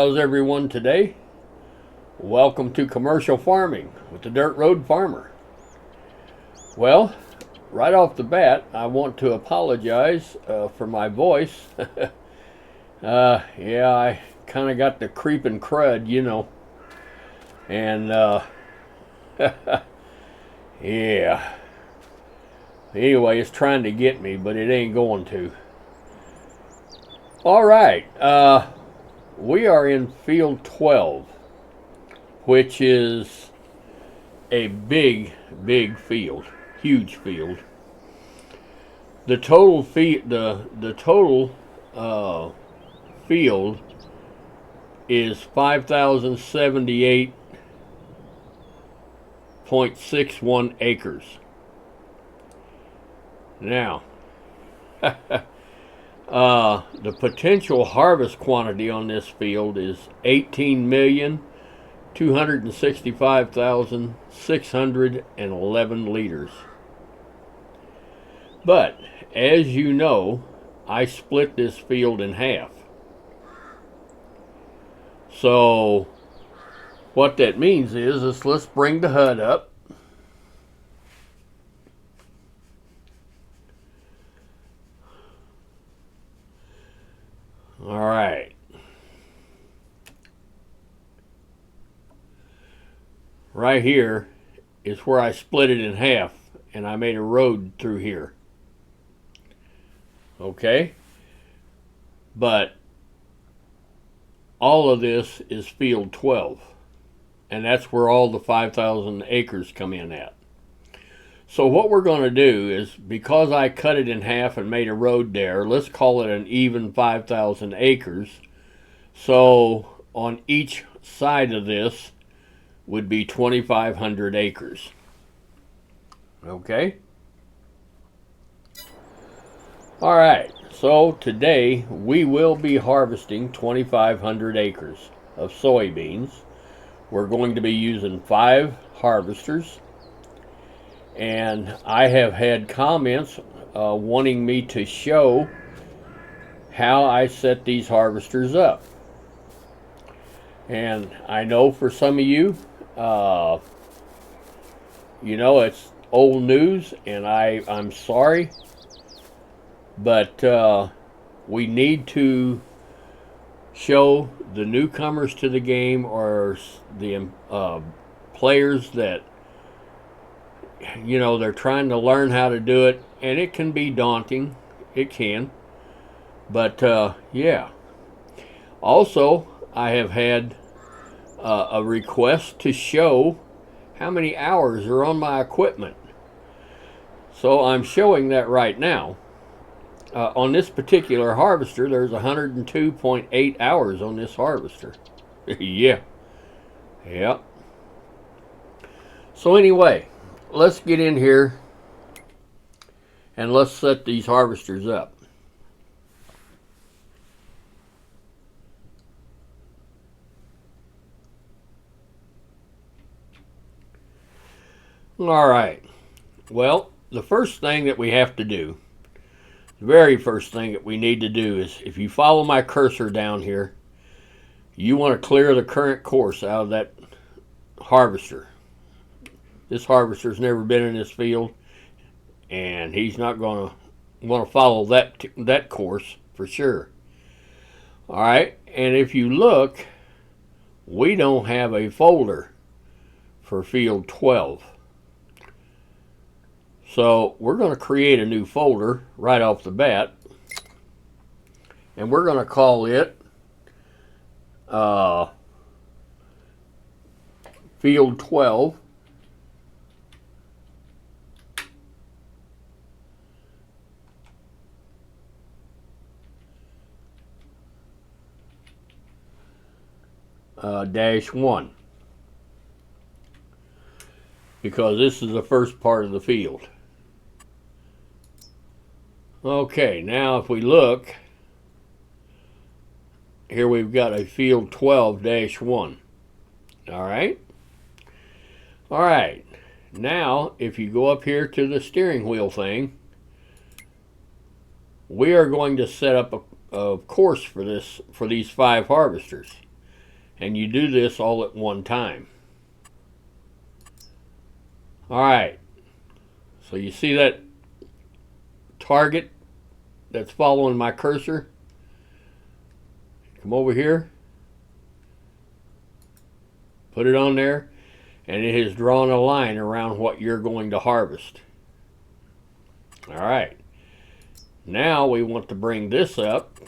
How's everyone today? Welcome to Commercial Farming with the Dirt Road Farmer. Well, right off the bat, I want to apologize for my voice. Yeah, I kind of got the creeping crud, and yeah. Anyway, it's trying to get me, but it ain't going to. All right, we are in field 12, which is a big field, huge field. The total field is 5,078.61 acres. Now, the potential harvest quantity on this field is 18,265,611 liters. But as you know, I split this field in half. So what that means is let's bring the HUD up. All right. Right here is where I split it in half and I made a road through here. Okay? But all of this is field 12. And that's where all the 5,000 acres come in at. So what we're going to do is, because I cut it in half and made a road there, let's call it an even 5,000 acres. So on each side of this would be 2,500 acres. Okay? All right, so today we will be harvesting 2,500 acres of soybeans. We're going to be using 5 harvesters. And I have had comments wanting me to show how I set these harvesters up. And I know for some of you, it's old news, and I'm sorry, but we need to show the newcomers to the game, or the players that they're trying to learn how to do it, and it can be daunting. It can. But, yeah. Also, I have had a request to show how many hours are on my equipment. So I'm showing that right now. On this particular harvester, there's 102.8 hours on this harvester. Yeah. Yep. So anyway, let's get in here and let's set these harvesters up. All right. Well, the first thing that we have to do, the very first thing that we need to do is, if you follow my cursor down here, you want to clear the current course out of that harvester. This harvester's never been in this field, and he's not going to want to follow that course for sure. All right, and if you look, we don't have a folder for field 12. So we're going to create a new folder right off the bat, and we're going to call it field 12. -1, because this is the first part of the field. Okay, now if we look, here we've got a field 12-1. All right. All right. Now, if you go up here to the steering wheel thing, we are going to set up a course for these 5 harvesters. And you do this all at one time. All right. So you see that target that's following my cursor? Come over here. Put it on there. And it has drawn a line around what you're going to harvest. All right. Now we want to bring this up.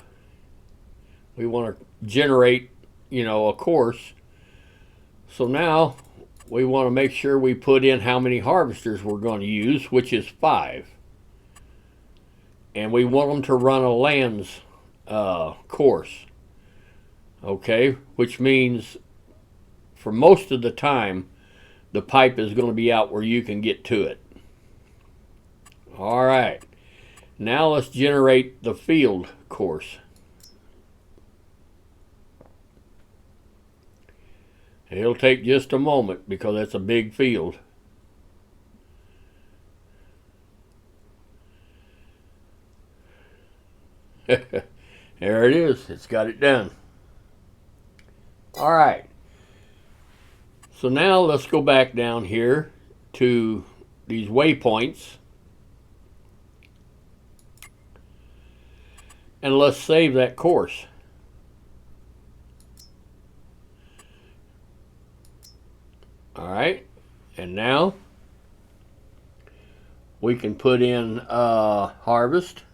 We want to generate, a course. So now we want to make sure we put in how many harvesters we're going to use, which is 5. And we want them to run a lands course. Okay, which means for most of the time, the pipe is going to be out where you can get to it. All right. Now let's generate the field course. It'll take just a moment because that's a big field. There it is. It's got it done. All right. So now let's go back down here to these waypoints. And let's save that course. All right. And now we can put in harvest.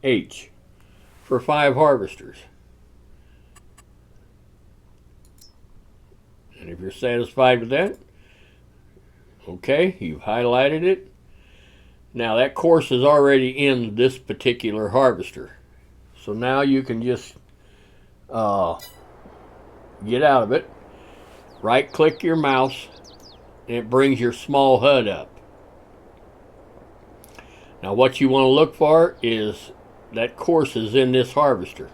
H for 5 harvesters. And if you're satisfied with that, okay, you've highlighted it. Now that course is already in this particular harvester. So now you can just get out of it, right click your mouse, and it brings your small HUD up. Now what you want to look for is that course is in this harvester.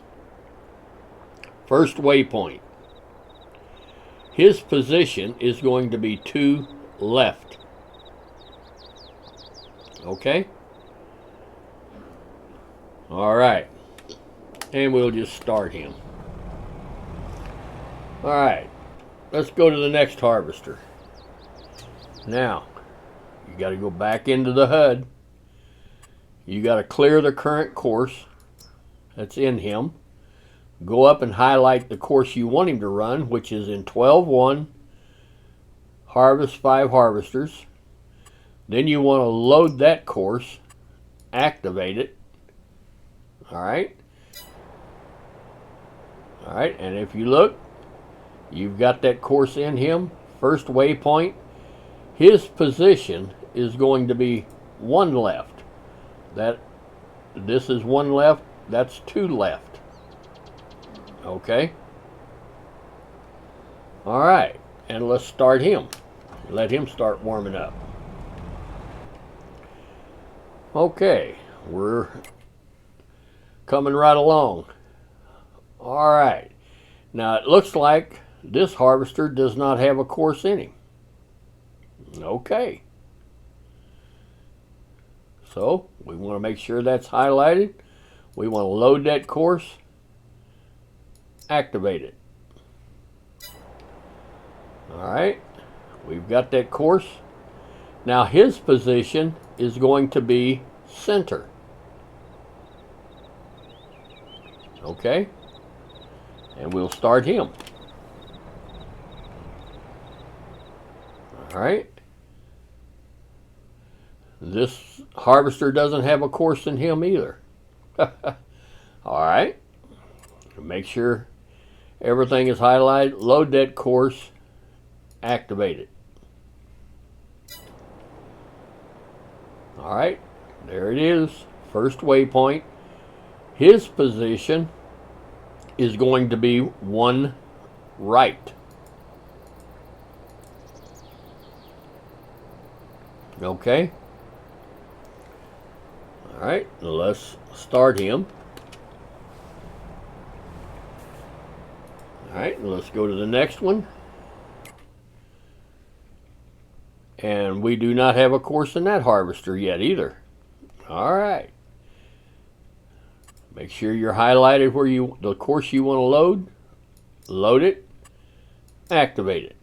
First waypoint. His position is going to be to left. Okay? All right. And we'll just start him. All right. Let's go to the next harvester. Now, you got to go back into the HUD. You got to clear the current course that's in him. Go up and highlight the course you want him to run, which is in 12.1, harvest 5 harvesters. Then you want to load that course, activate it. All right. All right, and if you look, you've got that course in him. First waypoint, his position is going to be 1 left. This is 1 left, that's 2 left. Okay. All right, and let's start him. Let him start warming up. Okay, we're coming right along. All right. Now it looks like this harvester does not have a course in him. Okay. So we want to make sure that's highlighted. We want to load that course, activate it. All right, we've got that course. Now his position is going to be center. Okay, and we'll start him. All right. This harvester doesn't have a course in him either. All right. Make sure everything is highlighted. Load that course. Activate it. All right. There it is. First waypoint. His position is going to be 1 right. Okay. All right, let's start him. All right, let's go to the next one. And we do not have a course in that harvester yet either. All right. Make sure you're highlighted where the course you want to load. Load it. Activate it.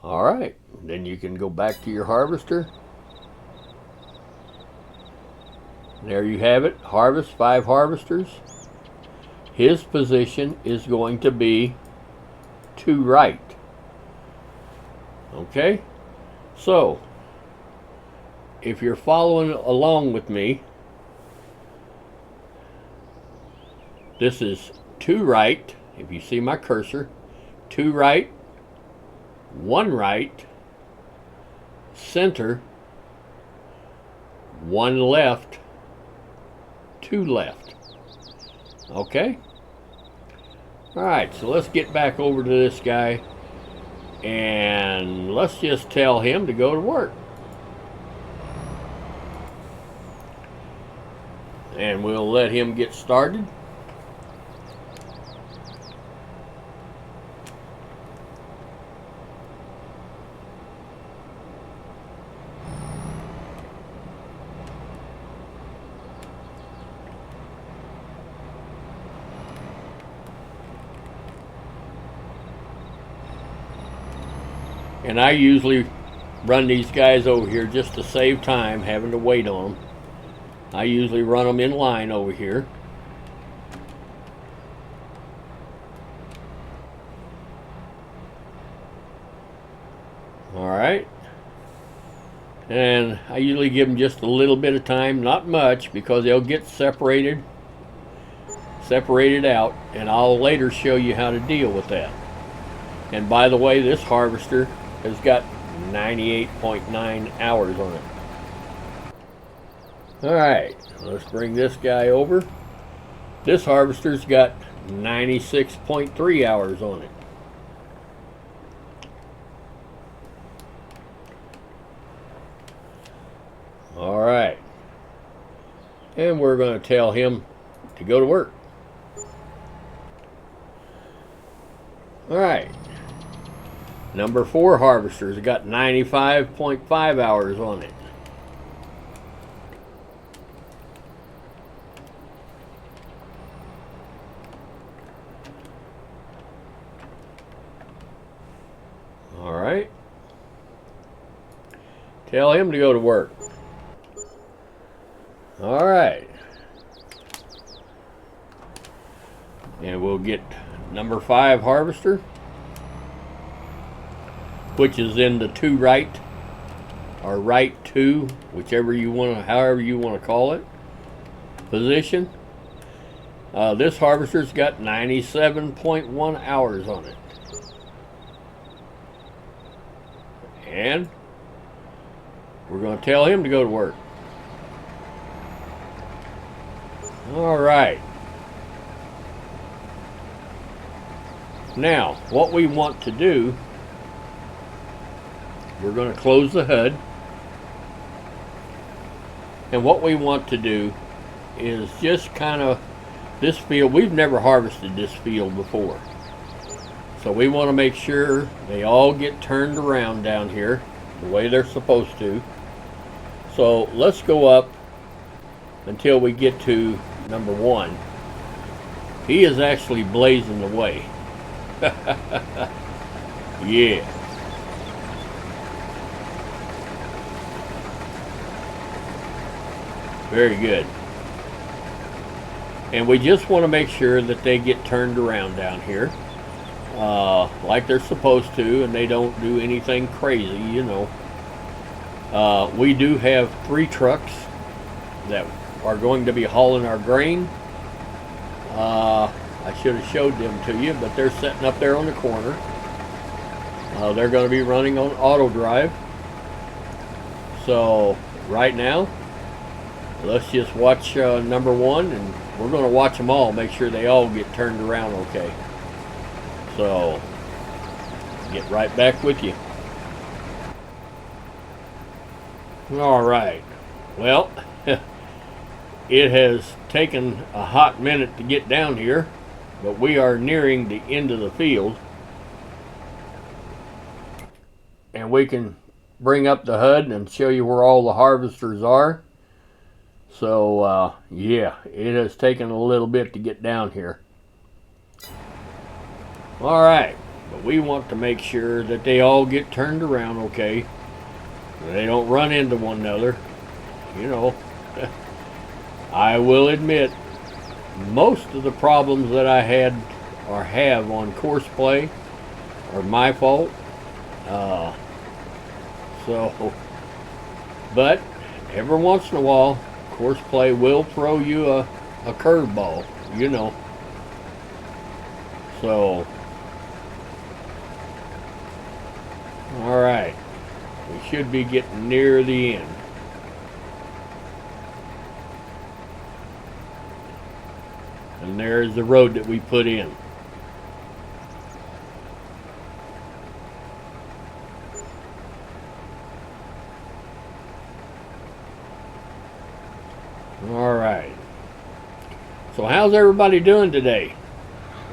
All right. Then you can go back to your harvester. There you have it. Harvest 5 harvesters. His position is going to be to right. Okay? So, if you're following along with me, this is to right. If you see my cursor, to right, 1 right, center, 1 left, 2 left. Okay? Alright, so let's get back over to this guy and let's just tell him to go to work. And we'll let him get started. And I usually run these guys over here just to save time having to wait on them. I usually run them in line over here. Alright. And I usually give them just a little bit of time, not much, because they'll get separated out, and I'll later show you how to deal with that. And by the way, this harvester has got 98.9 hours on it. Alright, let's bring this guy over. This harvester's got 96.3 hours on it. Alright. And we're going to tell him to go to work. Alright. Number 4 harvester's got 95.5 hours on it. Alright. Tell him to go to work. Alright. And we'll get number 5 harvester, which is in the to right or right to, whichever you want to, however you want to call it, position. This harvester's got 97.1 hours on it. And we're going to tell him to go to work. All right. Now, what we want to do, we're going to close the HUD. And what we want to do is just kind of, this field, we've never harvested this field before. So we want to make sure they all get turned around down here the way they're supposed to. So let's go up until we get to number 1. He is actually blazing the way. Yeah. Very good. And we just want to make sure that they get turned around down here like they're supposed to, and they don't do anything crazy, you know. We do have 3 trucks that are going to be hauling our grain. I should have showed them to you, but they're sitting up there on the corner. They're going to be running on Autodrive. So right now, let's just watch number 1, and we're going to watch them all, make sure they all get turned around okay. So, get right back with you. Alright, well, it has taken a hot minute to get down here, but we are nearing the end of the field. and we can bring up the HUD and show you where all the harvesters are. So yeah, it has taken a little bit to get down here. All right, but we want to make sure that they all get turned around okay. They don't run into one another. You know, I will admit, most of the problems that I had or have on Courseplay are my fault. But every once in a while, Courseplay will throw you a curveball, you know. So, all right, we should be getting near the end. And there's the road that we put in. All right. So how's everybody doing today?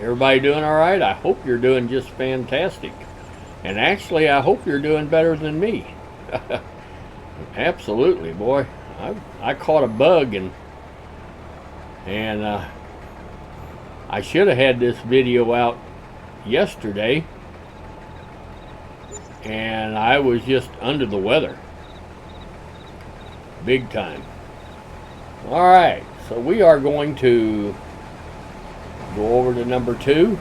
Everybody doing all right? I hope you're doing just fantastic. And actually, I hope you're doing better than me. Absolutely, boy. I caught a bug and I should have had this video out yesterday, and I was just under the weather. Big time. Alright, so we are going to go over to number 2.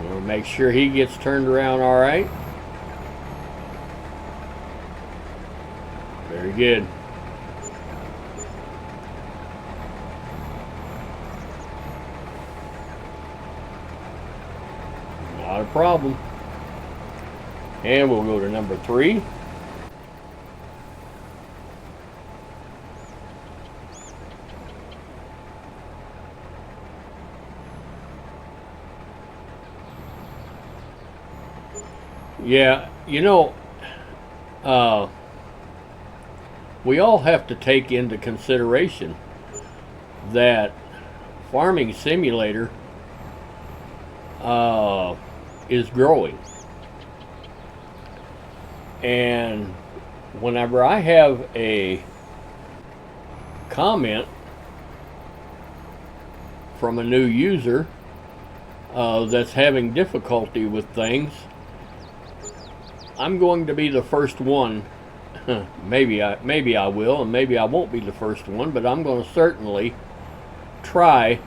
We'll make sure he gets turned around alright. Very good. Not a problem. And we'll go to number 3. Yeah, you know, we all have to take into consideration that Farming Simulator is growing. And whenever I have a comment from a new user that's having difficulty with things, I'm going to be the first one. maybe I will, and maybe I won't be the first one, but I'm going to certainly try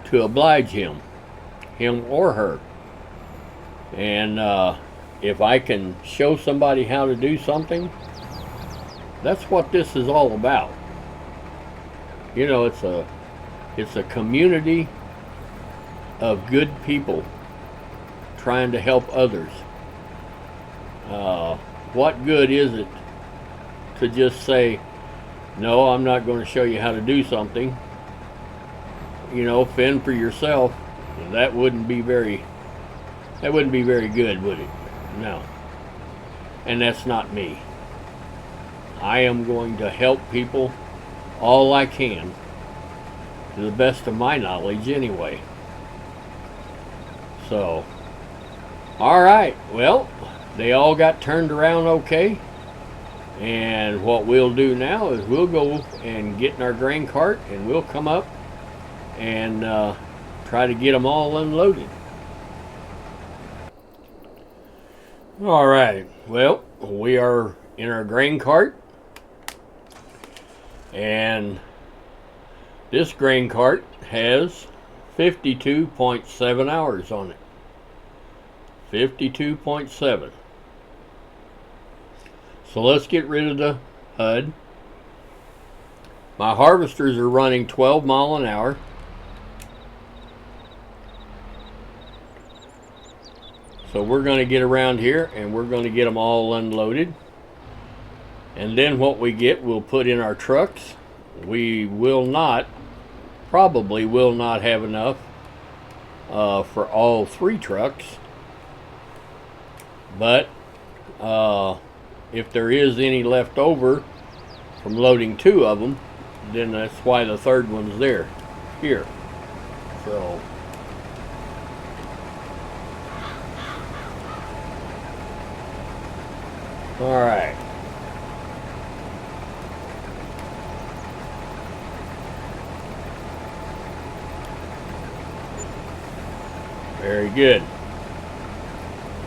to oblige him or her. And if I can show somebody how to do something, that's what this is all about. You know, it's a community of good people trying to help others. What good is it to just say, no, I'm not going to show you how to do something? You know, fend for yourself. That wouldn't be very good, would it? No. And that's not me. I am going to help people all I can, to the best of my knowledge anyway. So, all right, well, they all got turned around okay. And what we'll do now is we'll go and get in our grain cart and we'll come up and try to get them all unloaded. All right, well, we are in our grain cart, and this grain cart has 52.7 hours on it. 52.7. So let's get rid of the HUD. My harvesters are running 12 mile an hour. So we're going to get around here and we're going to get them all unloaded. And then what we get, we'll put in our trucks. We probably will not have enough for all 3 trucks. But if there is any left over from loading 2 of them, then that's why the 3rd one's here. So All right. Very good.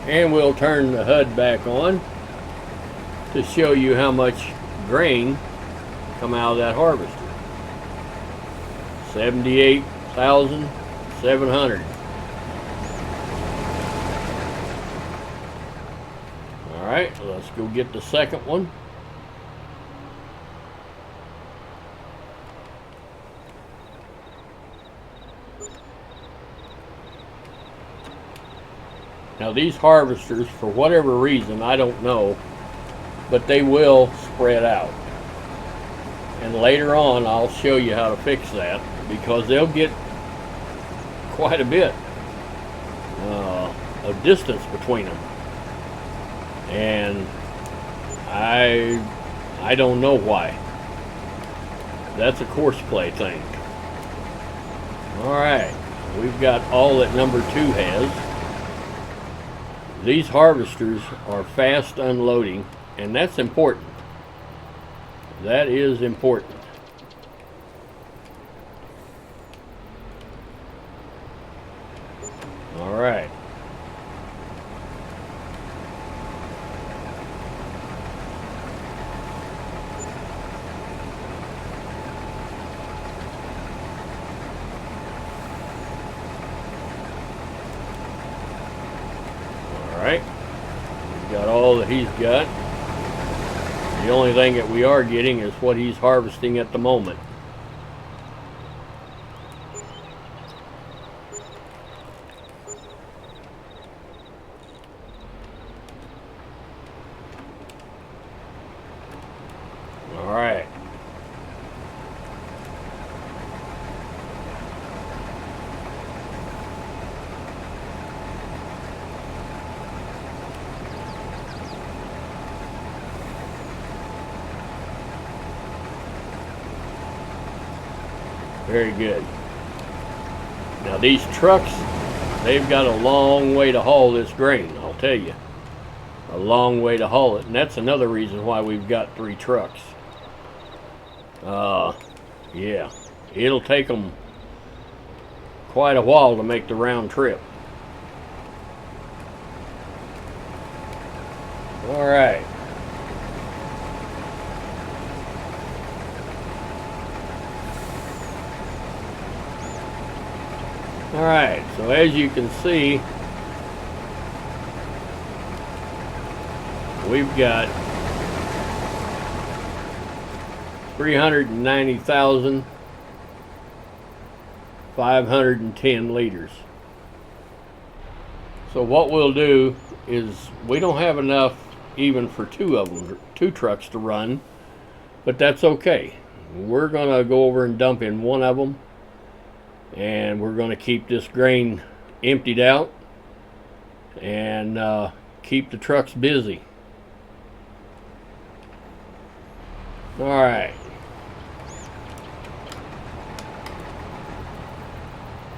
And we'll turn the HUD back on to show you how much grain come out of that harvester. 78,700. All right, let's go get the second one. Now these harvesters, for whatever reason, I don't know, but they will spread out. And later on I'll show you how to fix that, because they'll get quite a bit of distance between them. And I don't know why. That's a Courseplay thing. Alright, we've got all that number 2 has. These harvesters are fast unloading, and that's important. That is important. All right. Alright, we've got all that he's got. The only thing that we are getting is what he's harvesting at the moment. Alright. Very good. Now these trucks, they've got a long way to haul this grain, I'll tell you. A long way to haul it, and that's another reason why we've got 3 trucks. Yeah, it'll take them quite a while to make the round trip. All right. Alright, so as you can see, we've got 390,510 liters. So what we'll do is, we don't have enough even for 2 of them, 2 trucks to run, but that's okay. We're gonna go over and dump in 1 of them, and we're going to keep this grain emptied out and keep the trucks busy. All right.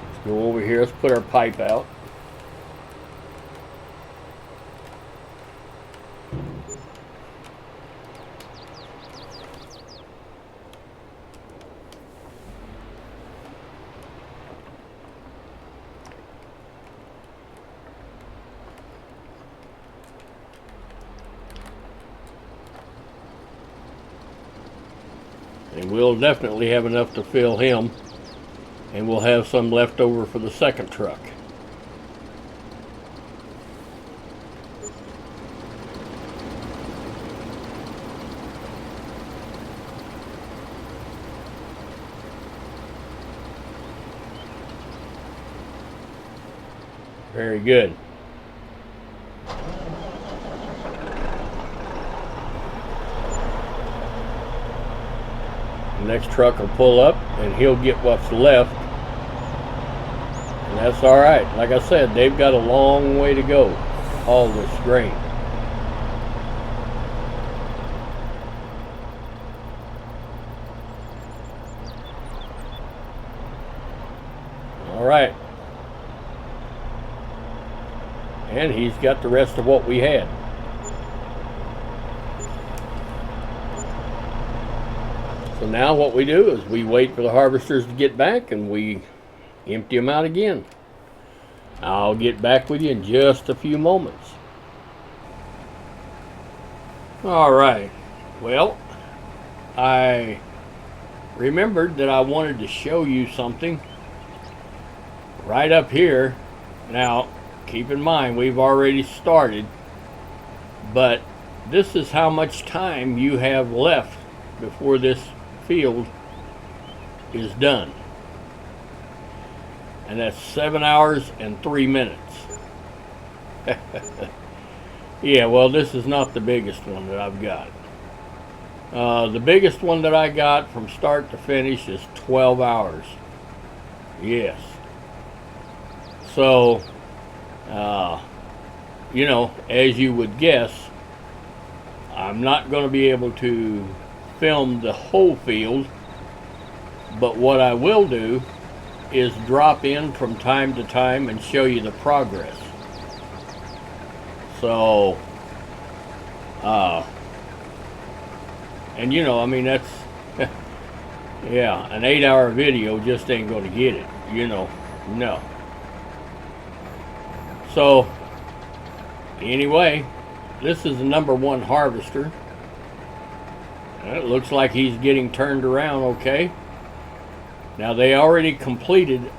Let's go over here. Let's put our pipe out. And we'll definitely have enough to fill him, and we'll have some left over for the second truck. Very good. The next truck will pull up and he'll get what's left, and that's all right. Like I said, they've got a long way to go, all this grain. All right, and he's got the rest of what we had. So now what we do is we wait for the harvesters to get back and we empty them out again. I'll get back with you in just a few moments. All right. Well, I remembered that I wanted to show you something right up here. Now, keep in mind, we've already started, but this is how much time you have left before this field is done. And that's 7 hours and 3 minutes. Yeah, well, this is not the biggest one that I've got. The biggest one that I got from start to finish is 12 hours. Yes. So, you know, as you would guess, I'm not going to be able to film the whole field, but what I will do is drop in from time to time and show you the progress. So, and you know, I mean, that's, yeah, an 8-hour video just ain't going to get it, you know, no. So, anyway, this is the #1 harvester. And it looks like he's getting turned around okay. Now, they already completed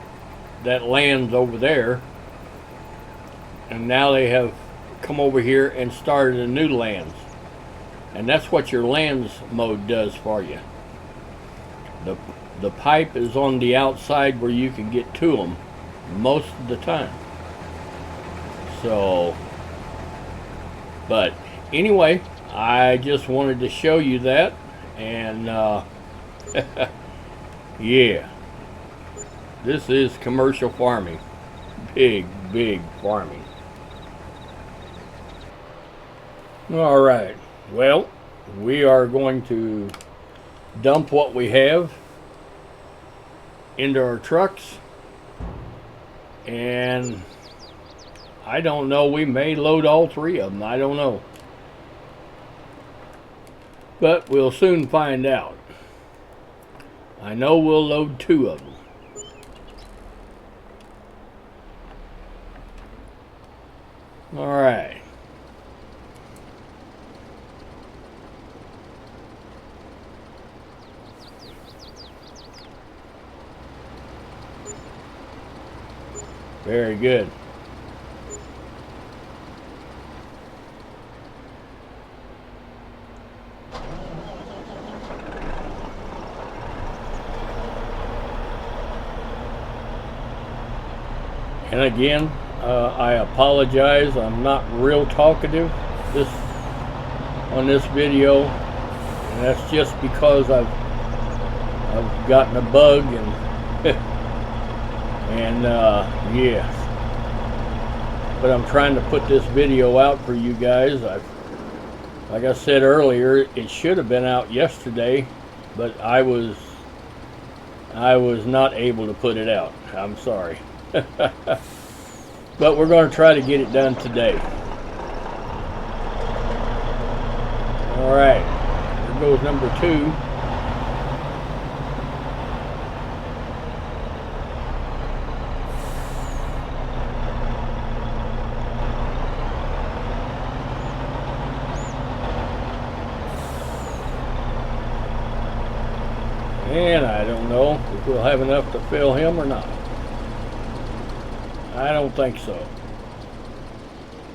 that land over there. And now they have come over here and started a new lands. And that's what your lands mode does for you. The pipe is on the outside where you can get to them most of the time. So, but anyway, I just wanted to show you that, and yeah, this is commercial farming, big farming. All right, well, we are going to dump what we have into our trucks, and I don't know, we may load all 3 of them, I don't know. But we'll soon find out. I know we'll load 2 of them. All right. Very good. And again, I apologize. I'm not real talkative on this video, and that's just because I've gotten a bug and and yes. But I'm trying to put this video out for you guys. Like I said earlier, it should have been out yesterday, but I was not able to put it out. I'm sorry. But we're going to try to get it done today. All right, here goes #2. And I don't know if we'll have enough to fill him or not. I don't think so.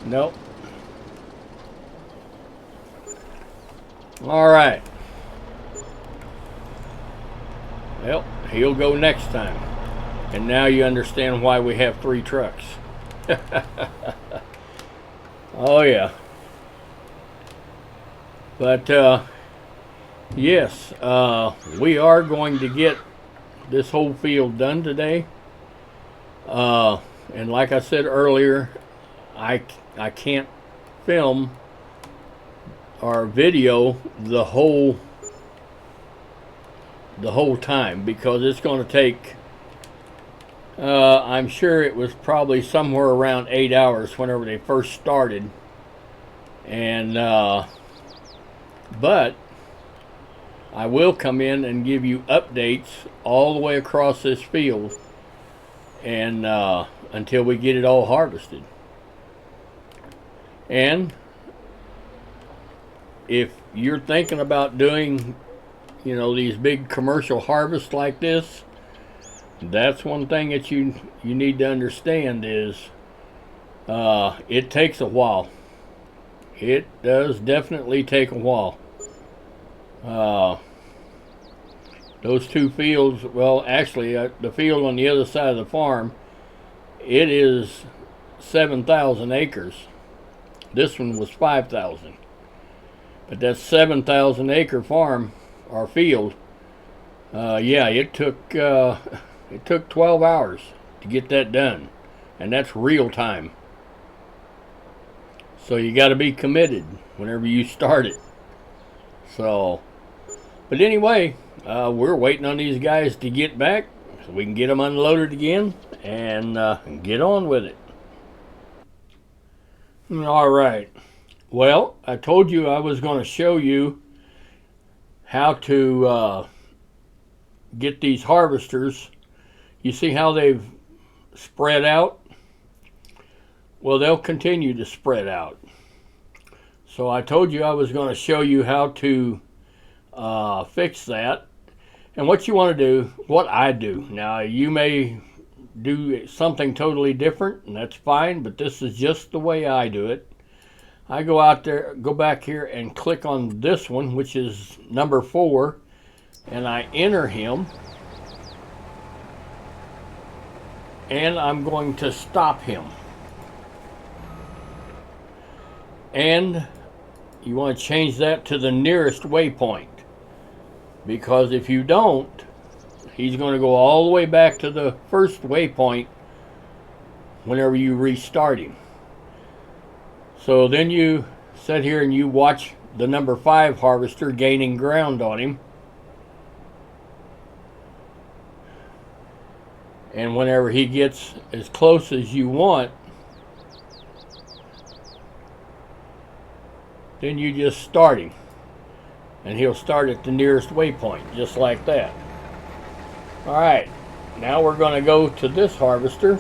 Nope. All right. Well, he'll go next time. And now you understand why we have 3 trucks. Oh, yeah. But, yes, we are going to get this whole field done today. And like I said earlier, I can't film or video the whole time because it's going to take, I'm sure it was probably somewhere around 8 hours whenever they first started. And but I will come in and give you updates all the way across this field, and until we get it all harvested. And if you're thinking about doing, these big commercial harvests like this, that's one thing that you need to understand is it takes a while. It does definitely take a while. Those two fields, well, actually, the field on the other side of the farm, it is 7,000 acres. This one was 5,000. But that 7,000 acre farm, or field, yeah, it took 12 hours to get that done, and that's real time. So you got to be committed whenever you start it. So, but anyway, we're waiting on these guys to get back so we can get them unloaded again and get on with it. All right. Well, I told you I was going to show you how to get these harvesters. You see how they've spread out? Well, they'll continue to spread out. So I told you I was going to show you how to fix that. And what you want to do, what I do. Now, you may do something totally different, and that's fine, but this is just the way I do it. I go out there, go back here and click on this one, which is number 4, and I enter him. And I'm going to stop him. And you want to change that to the nearest waypoint, because if you don't, he's going to go all the way back to the first waypoint whenever you restart him. So then you sit here and you watch the number 5 harvester gaining ground on him. And whenever he gets as close as you want, then you just start him. And he'll start at the nearest waypoint, just like that. Alright, now we're going to go to this harvester.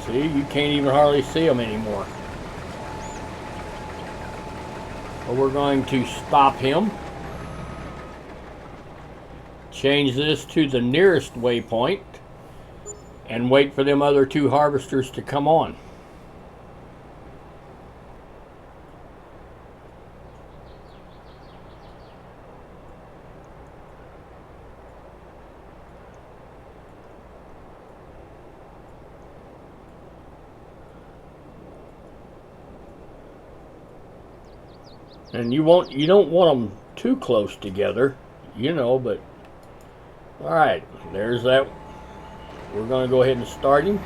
See, you can't even hardly see them anymore. But we're going to stop him. Change this to the nearest waypoint. And wait for them other 2 harvesters to come on. And you don't want them too close together, but all right, there's that. We're going to go ahead and start him.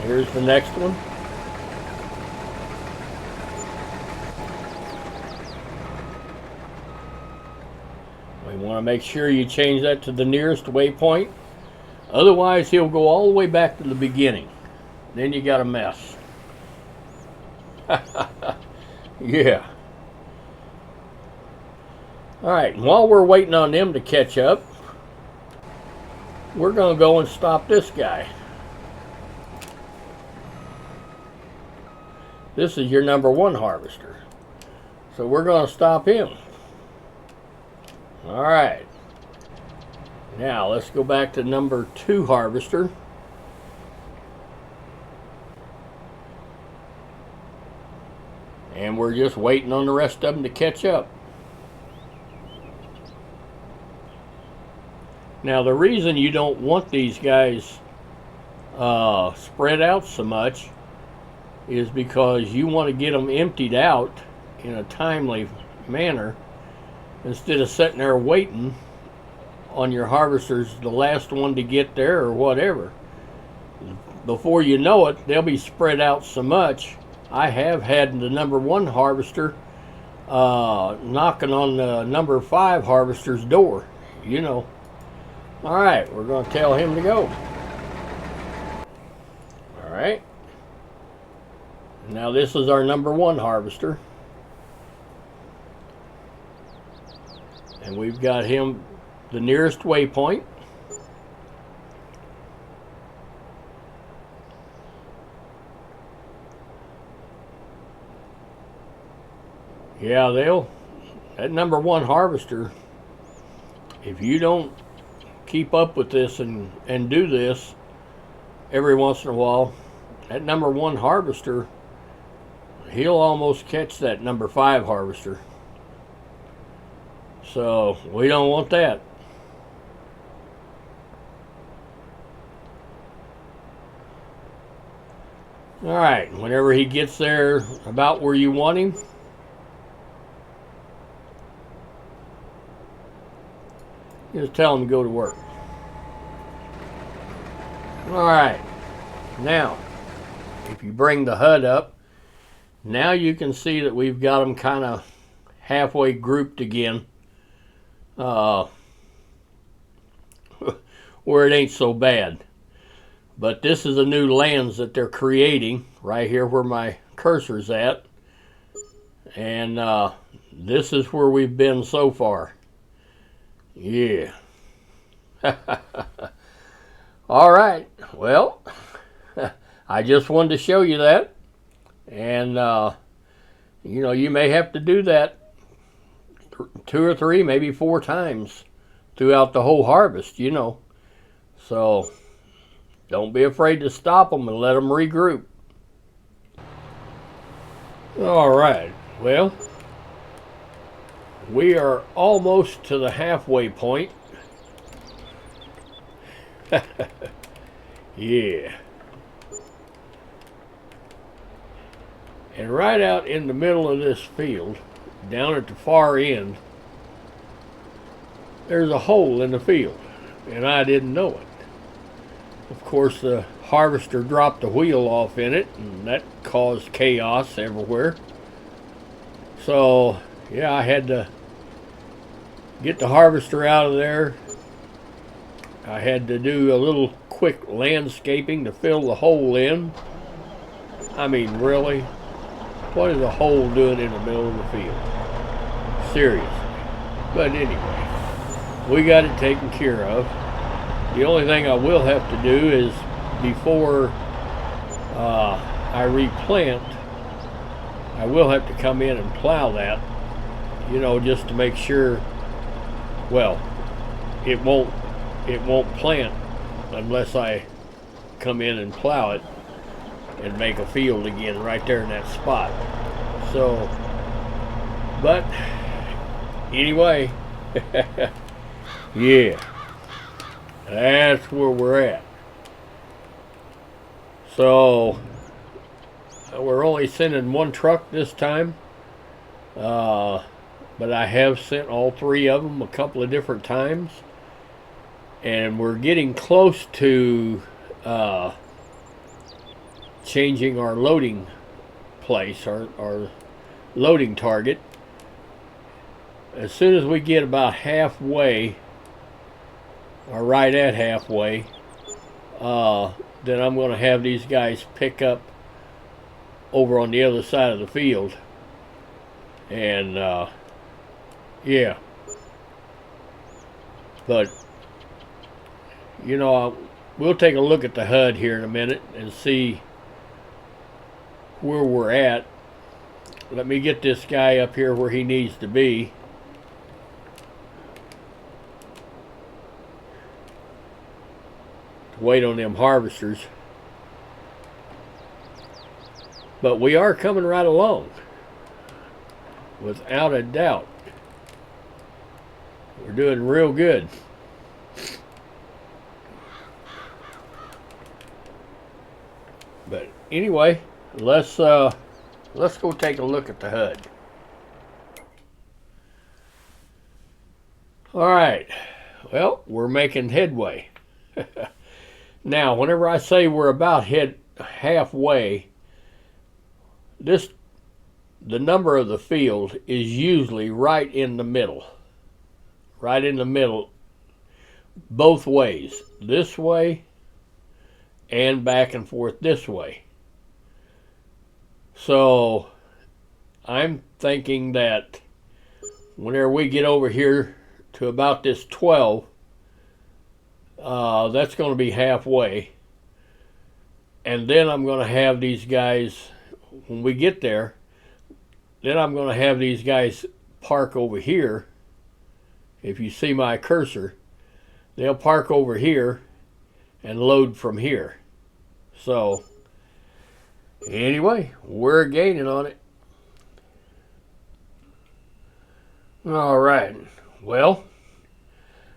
Here's the next one. We want to make sure you change that to the nearest waypoint. Otherwise, he'll go all the way back to the beginning. Then you got a mess. Yeah. Alright, while we're waiting on them to catch up, we're going to go and stop this guy. This is your number 1 harvester. So we're going to stop him. Alright. Now let's go back to number 2 harvester. And we're just waiting on the rest of them to catch up. Now the reason you don't want these guys spread out so much is because you want to get them emptied out in a timely manner instead of sitting there waiting on your harvesters, the last one to get there or whatever. Before you know it, they'll be spread out so much. I have had the number 1 harvester knocking on the number 5 harvester's door, Alright, we're going to tell him to go. right. Now this is our number 1 harvester. And we've got him the nearest waypoint. Yeah, that number 1 harvester, if you don't keep up with this and do this every once in a while, that number 1 harvester, he'll almost catch that number 5 harvester. So we don't want that. All right, whenever he gets there about where you want him, just tell him to go to work. All right, now if you bring the HUD up, now you can see that we've got them kind of halfway grouped again, where it ain't so bad. But this is a new lens that they're creating right here where my cursor's at, and this is where we've been so far. Yeah. All right, well, I just wanted to show you that, and you know, you may have to do that 2 or 3, maybe 4 times throughout the whole harvest, you know. So don't be afraid to stop them and let them regroup. All right, well, we are almost to the halfway point. Yeah. And right out in the middle of this field, down at the far end, there's a hole in the field, and I didn't know it. Of course, the harvester dropped the wheel off in it, and that caused chaos everywhere. So, yeah, I had to get the harvester out of there. I had to do a little quick landscaping to fill the hole in. I mean, really? What is a hole doing in the middle of the field? Seriously. But anyway, we got it taken care of. The only thing I will have to do is, before I replant, I will have to come in and plow that, you know, just to make sure, well, it won't plant unless I come in and plow it and make a field again right there in that spot. So, but anyway, yeah, that's where we're at. So we're only sending 1 truck this time, but I have sent all 3 of them a couple of different times, and we're getting close to changing our loading place, our loading target. As soon as we get about halfway, or right at halfway, then I'm going to have these guys pick up over on the other side of the field. And yeah, but you know, we'll take a look at the HUD here in a minute and see where we're at. Let me get this guy up here where he needs to be. Wait on them harvesters. But we are coming right along, without a doubt. We're doing real good. But anyway, let's go take a look at the HUD. All right. Well, we're making headway. Now, whenever I say we're about halfway, the number of the field is usually right in the middle. Right in the middle, both ways. This way and back and forth this way. So I'm thinking that whenever we get over here to about this 12, that's going to be halfway. And then I'm going to have these guys, when we get there, then I'm going to have these guys park over here. If you see my cursor, they'll park over here and load from here. So anyway, we're gaining on it. All right. Well,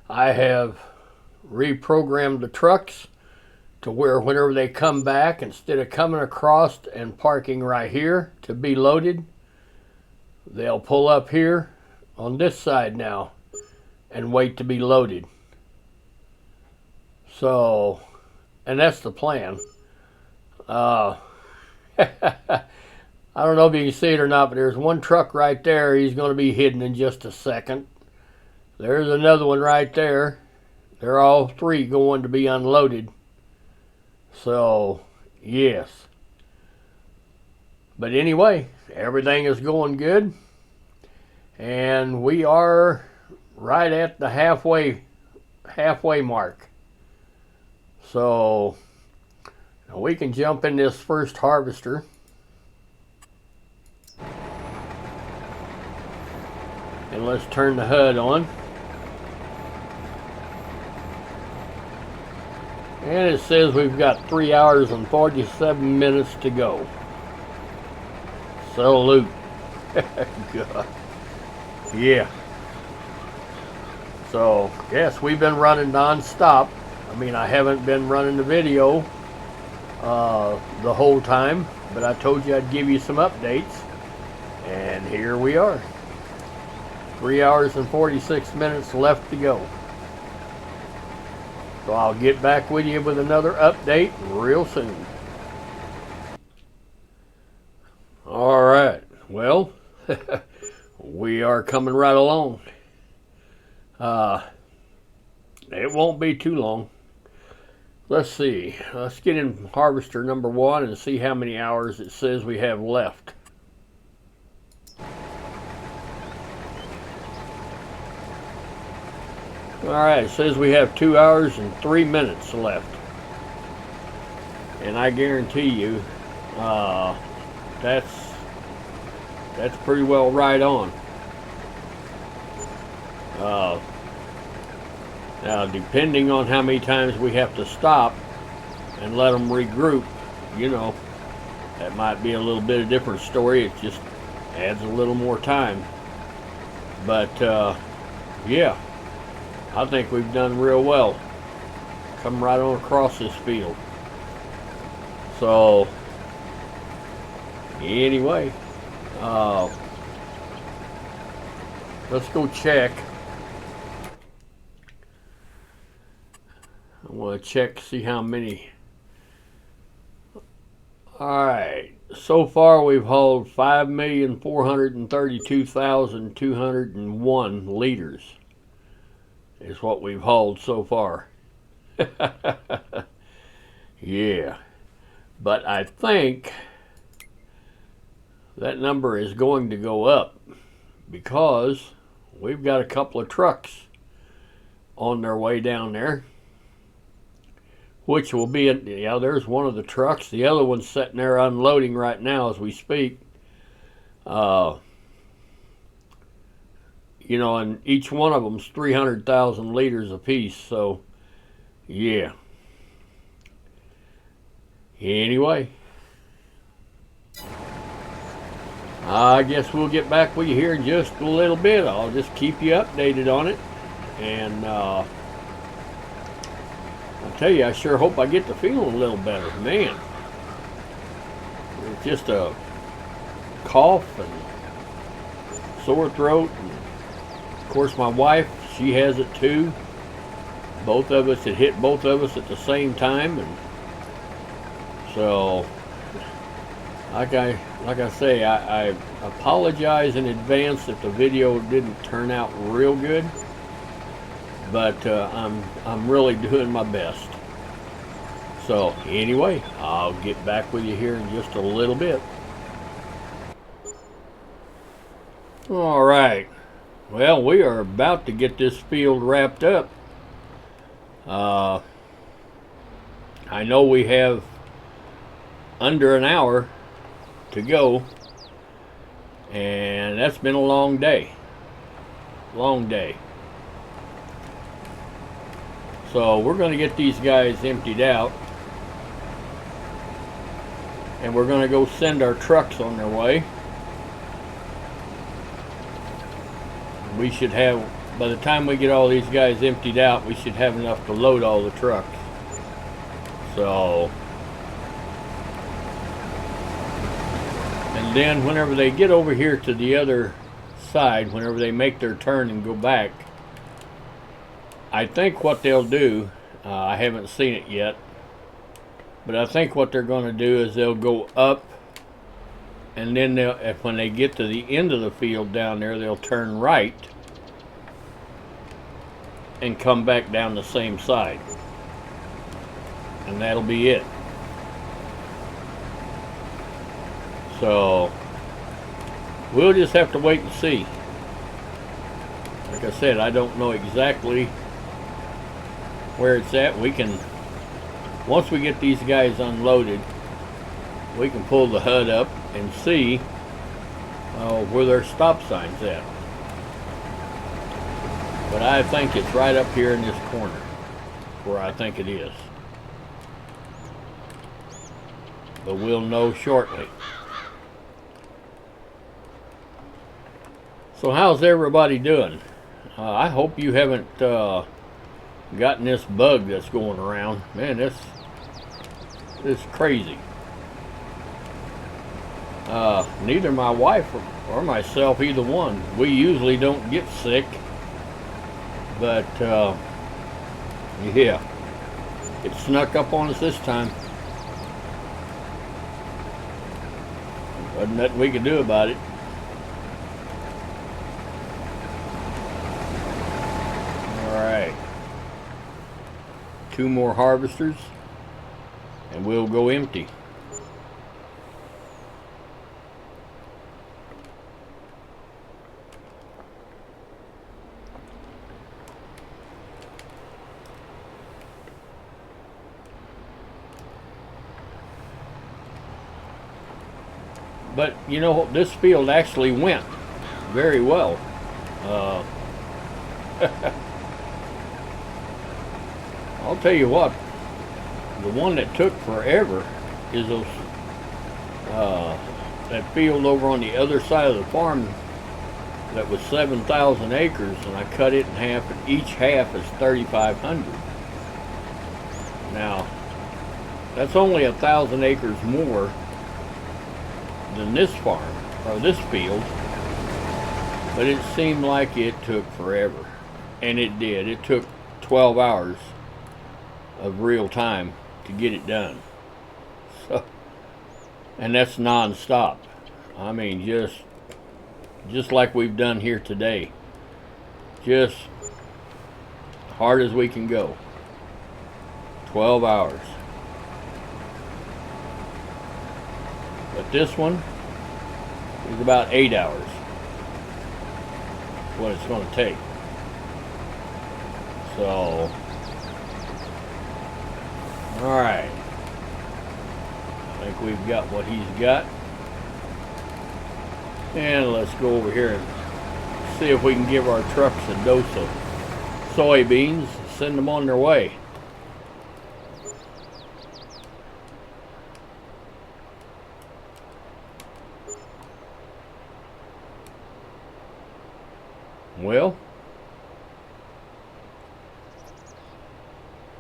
I have reprogrammed the trucks to where whenever they come back, instead of coming across and parking right here to be loaded, they'll pull up here on this side now and wait to be loaded. So, and that's the plan. I don't know if you can see it or not, but there's one truck right there. He's going to be hidden in just a second. There's another one right there. They're all three going to be unloaded. So, yes. But anyway, everything is going good. And we are right at the halfway mark. So, we can jump in this first harvester. And let's turn the HUD on. And it says we've got 3 hours and 47 minutes to go. Salute. God. Yeah. So, yes, we've been running non-stop. I mean, I haven't been running the video the whole time, but I told you I'd give you some updates. And here we are. 3 hours and 46 minutes left to go. So I'll get back with you with another update real soon. All right. Well, we are coming right along. It won't be too long. Let's see. Let's get in harvester number 1 and see how many hours it says we have left. Alright, it says we have 2 hours and 3 minutes left. And I guarantee you, that's pretty well right on. Now, depending on how many times we have to stop and let them regroup, you know, that might be a little bit of a different story. It just adds a little more time. But, yeah. I think we've done real well. Come right on across this field. So, anyway, let's go check. I want to check, see how many. Alright, so far we've hauled 5,432,201 liters. Is what we've hauled so far. Yeah. But I think that number is going to go up because we've got a couple of trucks on their way down there, which will be, yeah, there's one of the trucks. The other one's sitting there unloading right now as we speak. You know, and each one of them's 300,000 liters apiece. So, yeah. Anyway, I guess we'll get back with you here in just a little bit. I'll just keep you updated on it. And I'll tell you, I sure hope I get to feeling a little better. Man, it's just a cough and sore throat. And of course, my wife, she has it too. Both of us, it hit both of us at the same time. And so, like I say, I apologize in advance if the video didn't turn out real good, but I'm really doing my best. So anyway, I'll get back with you here in just a little bit. All right. Well, we are about to get this field wrapped up. I know we have under an hour to go, and that's been a long day. Long day. So we're going to get these guys emptied out, and we're going to go send our trucks on their way. We should have, by the time we get all these guys emptied out, we should have enough to load all the trucks. So, and then whenever they get over here to the other side, whenever they make their turn and go back, I think what they'll do, I haven't seen it yet, but I think what they're going to do is they'll go up, and then when they get to the end of the field down there, they'll turn right and come back down the same side. And that'll be it. So we'll just have to wait and see. Like I said, I don't know exactly where it's at. We can, once we get these guys unloaded, we can pull the HUD up and see where their stop sign's at. But I think it's right up here in this corner where I think it is. But we'll know shortly. So how's everybody doing? I hope you haven't gotten this bug that's going around. Man, this is crazy. Neither my wife or myself, either one, we usually don't get sick. But yeah, it snuck up on us this time. Wasn't nothing we could do about it. Alright. 2 more harvesters and we'll go empty. But you know, this field actually went very well. I'll tell you what, the one that took forever is those that field over on the other side of the farm that was 7,000 acres, and I cut it in half, and each half is 3,500. Now, that's only 1,000 acres more than this farm, or this field, but it seemed like it took forever. And it did. It took 12 hours of real time to get it done. So, and that's non-stop. I mean, just like we've done here today. Just hard as we can go. 12 hours. But this one is about 8 hours. That's what it's going to take. So, alright. I think we've got what he's got. And let's go over here and see if we can give our trucks a dose of soybeans, send them on their way. Well,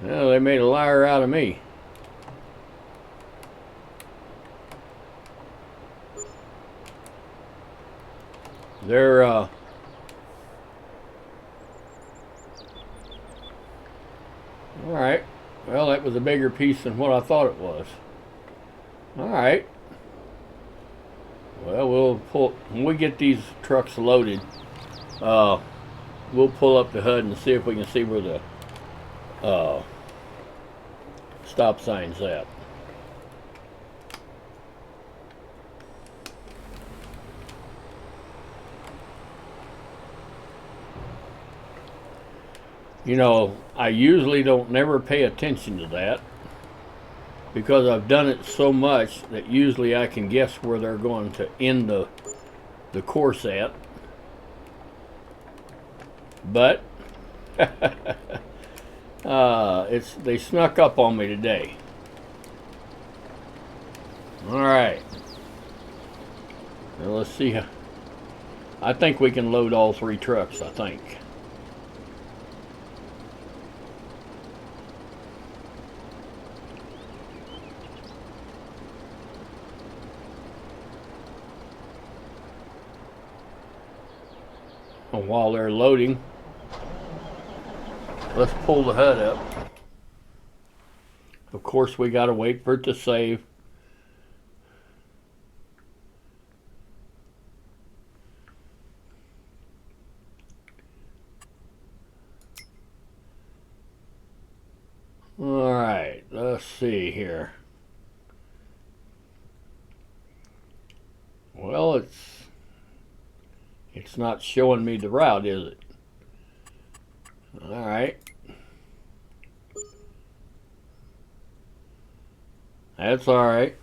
they made a liar out of me. They're all right. Well, that was a bigger piece than what I thought it was. All right. Well, we'll pull when we get these trucks loaded. We'll pull up the HUD and see if we can see where the stop sign's at. You know, I usually don't never pay attention to that because I've done it so much that usually I can guess where they're going to end the course at. But they snuck up on me today. All right. Well, let's see. I think we can load all 3 trucks, I think. And while they're loading, let's pull the HUD up. Of course, we got to wait for it to save. All right, let's see here. Well, it's not showing me the route, is it? All right. That's all right.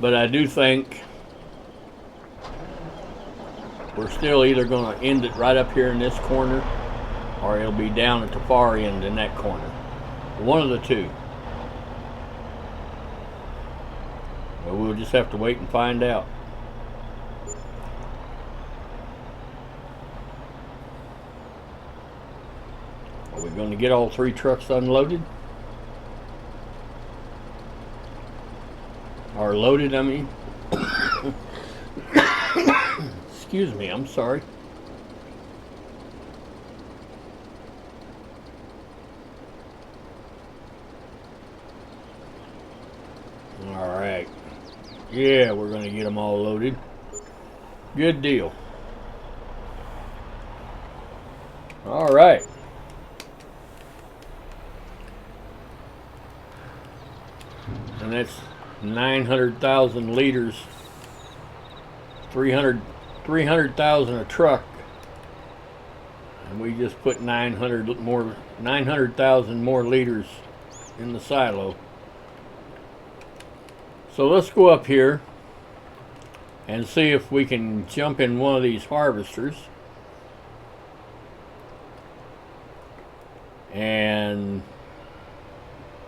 But I do think we're still either going to end it right up here in this corner, or it'll be down at the far end in that corner. One of the two. Well, we'll just have to wait and find out. Are we going to get all 3 trucks unloaded? Or loaded, I mean. Excuse me, I'm sorry. All right. Yeah, we're going to get them all loaded. Good deal. All right. And that's 900,000 liters. 300,000 a truck. And we just put 900,000 more liters in the silo. So let's go up here and see if we can jump in one of these harvesters and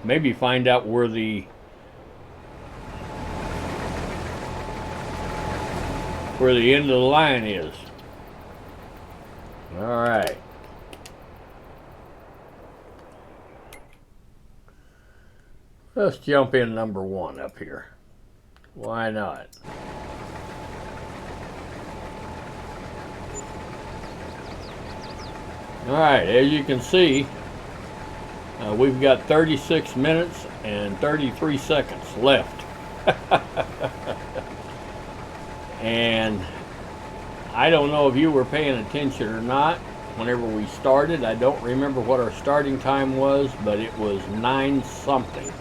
maybe find out where the end of the line is. All right. Let's jump in number 1 up here. Why not? All right, as you can see, we've got 36 minutes and 33 seconds left. And I don't know if you were paying attention or not whenever we started. I don't remember what our starting time was, but it was 9 something.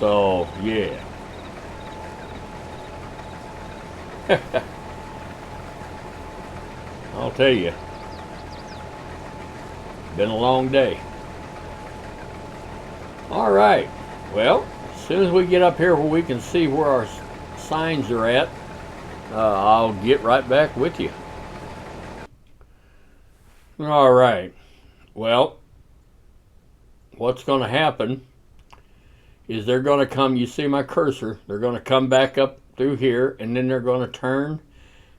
So, yeah. I'll tell you, been a long day. All right, well, as soon as we get up here where we can see where our signs are at, I'll get right back with you. All right, well, what's going to happen is they're going to come, you see my cursor, they're going to come back up through here, and then they're going to turn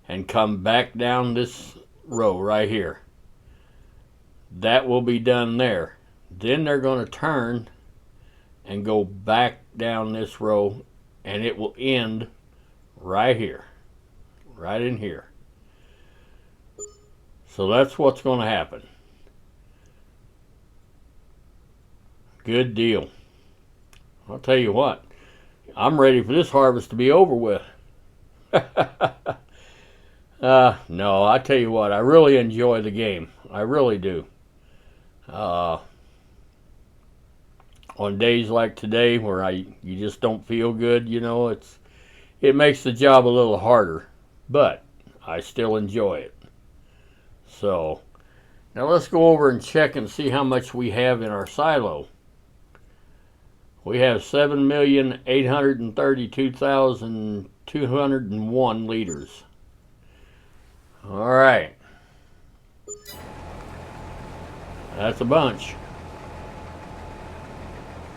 and come back down this row right here. That will be done there. Then they're going to turn and go back down this row, and it will end right here, right in here. So that's what's going to happen. Good deal. I'll tell you what, I'm ready for this harvest to be over with. No, I tell you what, I really enjoy the game. I really do. Uh, on days like today where you just don't feel good, it makes the job a little harder, but I still enjoy it. So now let's go over and check and see how much we have in our silo. We have 7,832,201 liters. All right. That's a bunch.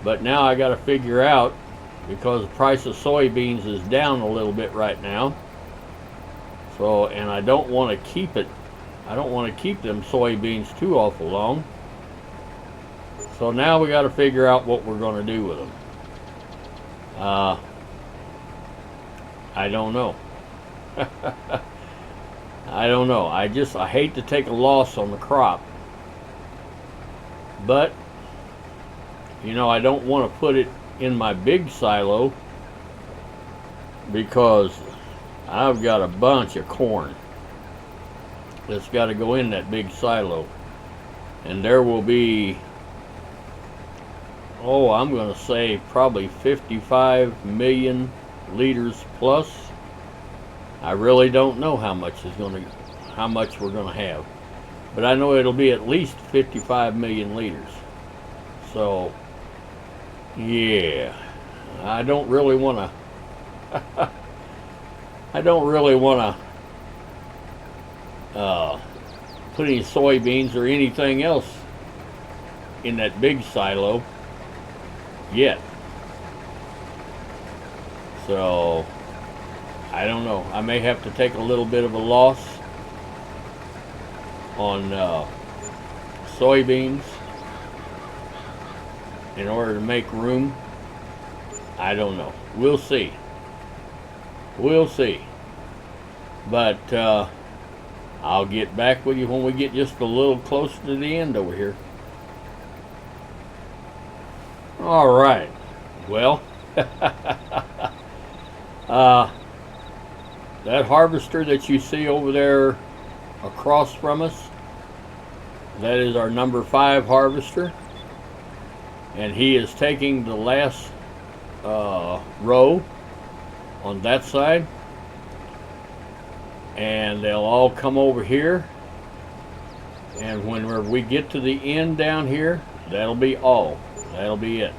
But now I got to figure out, because the price of soybeans is down a little bit right now. So, and I don't want to keep it. I don't want to keep them soybeans too awful long. So now we got to figure out what we're going to do with them. I don't know. I don't know. I hate to take a loss on the crop. But, I don't want to put it in my big silo because I've got a bunch of corn that's got to go in that big silo. And there will be, I'm going to say probably 55 million liters plus. I really don't know how much we're going to have. But I know it'll be at least 55 million liters. So, yeah, I don't really want to put any soybeans or anything else in that big silo yet. So, I don't know. I may have to take a little bit of a loss on soybeans in order to make room. I don't know. We'll see. We'll see. But I'll get back with you when we get just a little closer to the end over here. All right. Well, that harvester that you see over there across from us, that is our number 5 harvester, and he is taking the last row on that side, and they'll all come over here, and whenever we get to the end down here, that'll be it.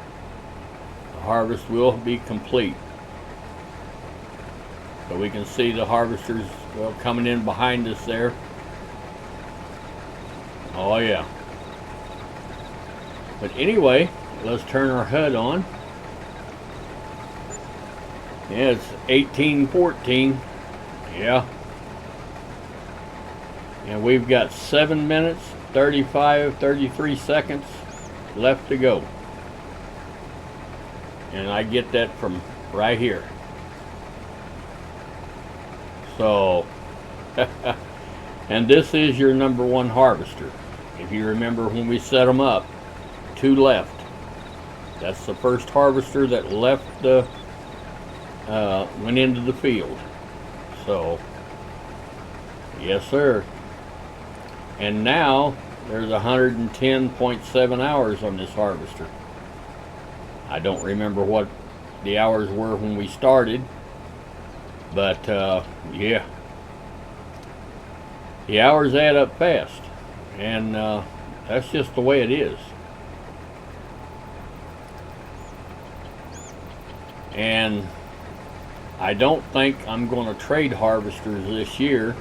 The harvest will be complete. So we can see the harvesters coming in behind us there. Oh yeah. But anyway, let's turn our HUD on. Yeah, it's 18:14. Yeah. And we've got 7 minutes, 33 seconds left to go. And I get that from right here. So, and this is your number 1 harvester. If you remember when we set them up, 2 left. That's the first harvester that left went into the field. So, yes sir. And now there's 110.7 hours on this harvester. I don't remember what the hours were when we started, but yeah, the hours add up fast, and that's just the way it is. And I don't think I'm going to trade harvesters this year.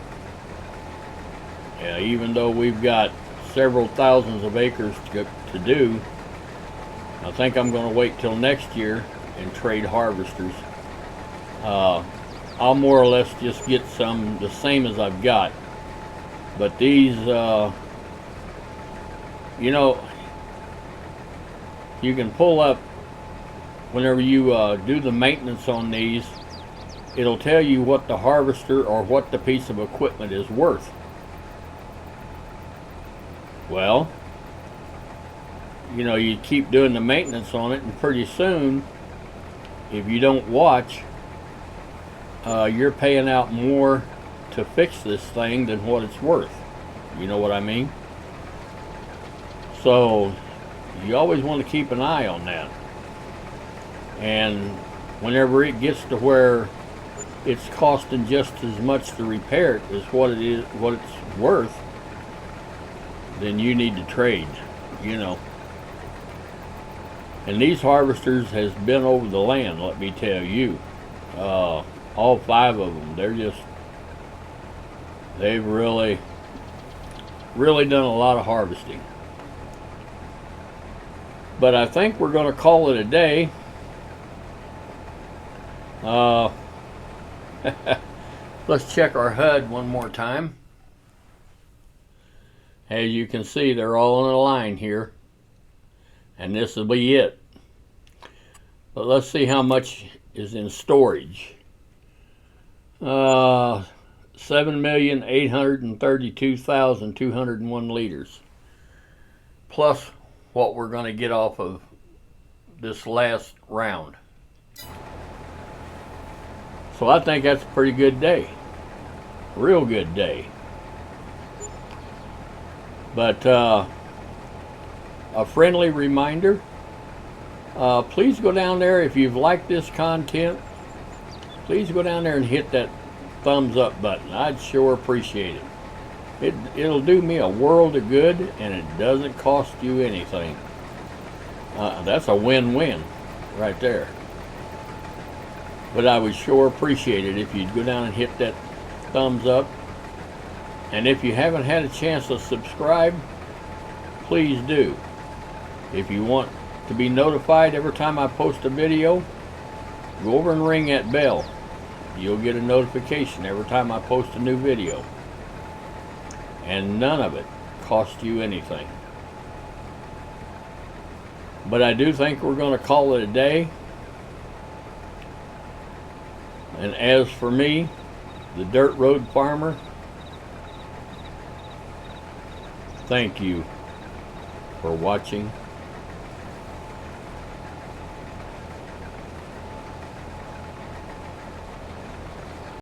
Even though we've got several thousands of acres to do, I think I'm going to wait till next year and trade harvesters. I'll more or less just get some the same as I've got. But these, you can pull up whenever you do the maintenance on these. It'll tell you what the harvester or what the piece of equipment is worth. Well, you keep doing the maintenance on it, and pretty soon, if you don't watch, you're paying out more to fix this thing than what it's worth. You know what I mean? So you always want to keep an eye on that. And whenever it gets to where it's costing just as much to repair it as what it's worth, then you need to trade, you know. And these harvesters has been over the land, let me tell you. All 5 of them, they've really done a lot of harvesting. But I think we're going to call it a day. Let's check our HUD one more time. As you can see, they're all in a line here, and this will be it. But let's see how much is in storage. 7,832,201 liters, plus what we're going to get off of this last round. So I think that's a pretty good day. Real good day. But a friendly reminder, please go down there if you've liked this content. Please go down there and hit that thumbs up button. I'd sure appreciate it. It'll do me a world of good, and it doesn't cost you anything. That's a win-win right there. But I would sure appreciate it if you'd go down and hit that thumbs up. And if you haven't had a chance to subscribe, please do. If you want to be notified every time I post a video, go over and ring that bell. You'll get a notification every time I post a new video. And none of it costs you anything. But I do think we're going to call it a day. And as for me, the Dirt Road Farmer, thank you for watching